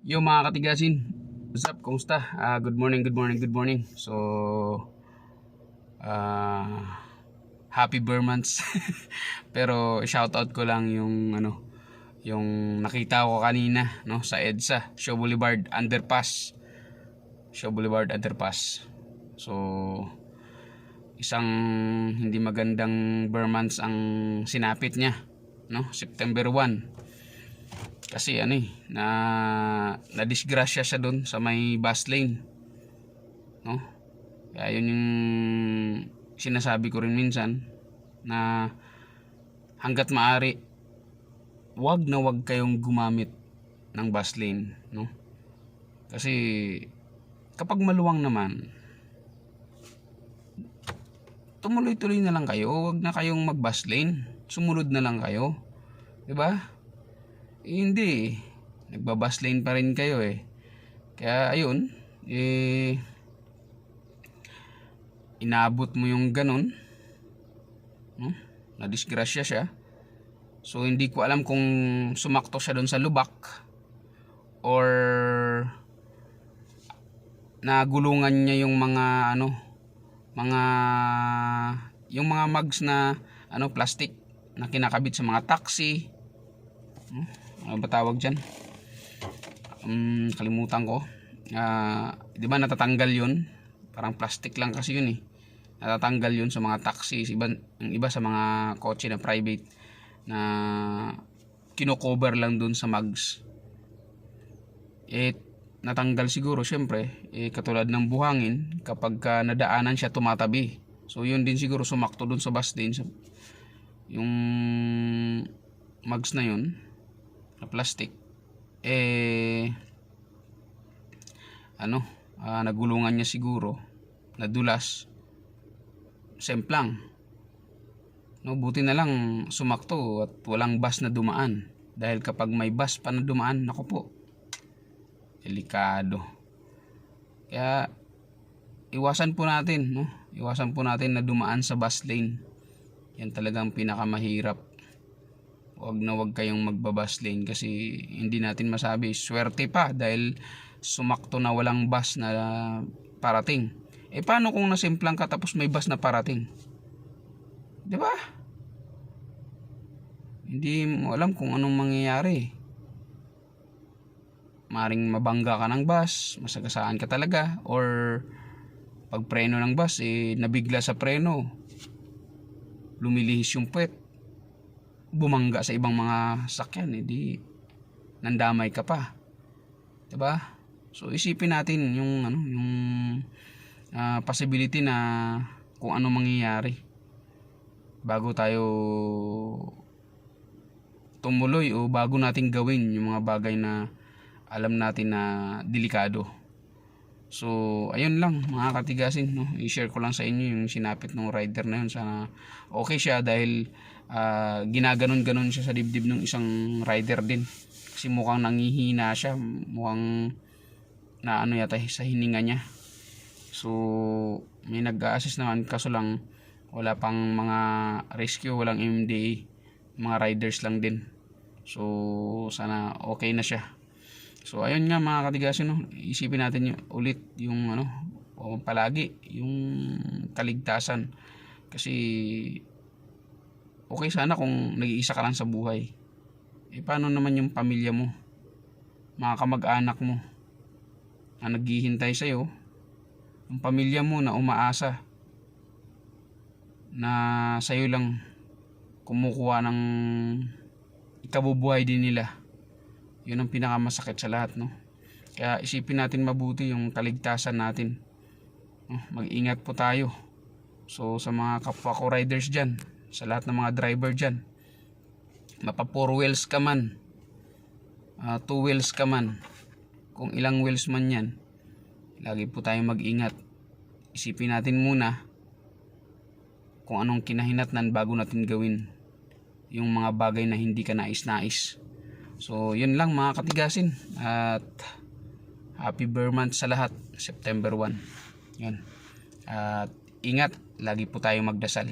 Yo mga katigasin, what's up? Kumusta? Good morning, good morning, good morning. So, happy Burmans. Pero shoutout ko lang yung yung nakita ko kanina, no, sa EDSA, Shaw Boulevard Underpass. Shaw Boulevard Underpass. So, isang hindi magandang Burmans ang sinapit niya, no, September 1. Kasi na disgrasya siya doon sa may bus lane, no? Kaya yun yung sinasabi ko rin minsan na hanggat maaari wag kayong gumamit ng bus lane, no? Kasi kapag maluwang naman, tumuloy-tuloy na lang kayo, wag na kayong mag-bus lane. Sumunod na lang kayo. 'Di ba? Hindi, nagbabus lane pa rin kayo eh. Kaya ayun, inaabot mo yung ganun, no? Nadisgrasya siya. So hindi ko alam kung sumakto siya doon sa lubak or nagulungan niya yung mga yung mga mugs na plastic na kinakabit sa mga taxi. Ano ba tawag dyan? Kalimutan ko. Di ba natatanggal yun? Parang plastic lang kasi yun eh. Natatanggal yun sa mga taxi, yung iba sa mga kotse na private na kino-cover lang dun sa mugs. Natanggal siguro syempre, katulad ng buhangin, kapag nadaanan siya tumatabi. So yun din siguro sumakto dun sa bus din, yung mugs na yun na plastic, nagulungan niya siguro, nadulas, semplang, no? Buti na lang sumakto at walang bus na dumaan, dahil kapag may bus pa na dumaan, naku po, delikado. Kaya iwasan po natin, no? Iwasan po natin na dumaan sa bus lane. Yan talagang pinakamahirap. Wag kayong magbabus lane kasi hindi natin masabi, swerte pa dahil sumakto na walang bus na parating. Paano kung nasimplang ka tapos may bus na parating? 'Di ba? Hindi mo alam kung anong mangyayari. Maring mabangga ka ng bus, masagasaan ka talaga, or pag preno ng bus nabigla sa preno, lumilihis yung puwet, bumangga sa ibang mga sakyan, di nandamay ka pa, 'di ba? So isipin natin yung possibility na kung ano mangyayari bago tayo tumuloy o bago natin gawin yung mga bagay na alam natin na delikado. So ayun lang mga katigasin, no? I-share ko lang sa inyo yung sinapit ng rider na yun. Sana okay siya dahil ginaganon-ganon siya sa dibdib ng isang rider din, kasi mukhang nangihina siya, mukhang na yata sa hininga niya. So may nag-a-assist naman, kaso lang wala pang mga rescue, walang MMDA, mga riders lang din. So sana okay na siya. So ayun nga mga katigasin, no? Isipin natin ulit yung palagi yung kaligtasan, kasi okay sana kung nag-iisa ka lang sa buhay. Paano naman yung pamilya mo, mga kamag-anak mo na naghihintay sa'yo, yung pamilya mo na umaasa na sa'yo lang kumukuha ng ikabubuhay din nila. Yun ang pinakamasakit sa lahat, no? Kaya isipin natin mabuti yung kaligtasan natin, no? Mag-ingat po tayo. So sa mga kapwa ko riders dyan, sa lahat ng mga driver dyan, mapa 4 wheels ka man, 2 wheels ka man, kung ilang wheels man yan, lagi po tayong mag-ingat. Isipin natin muna kung anong kinahinatnan bago natin gawin yung mga bagay na hindi ka nais-nais. So yun lang mga katigasin, at happy Burmans sa lahat, September 1. Yun. At ingat, lagi po tayong magdasal.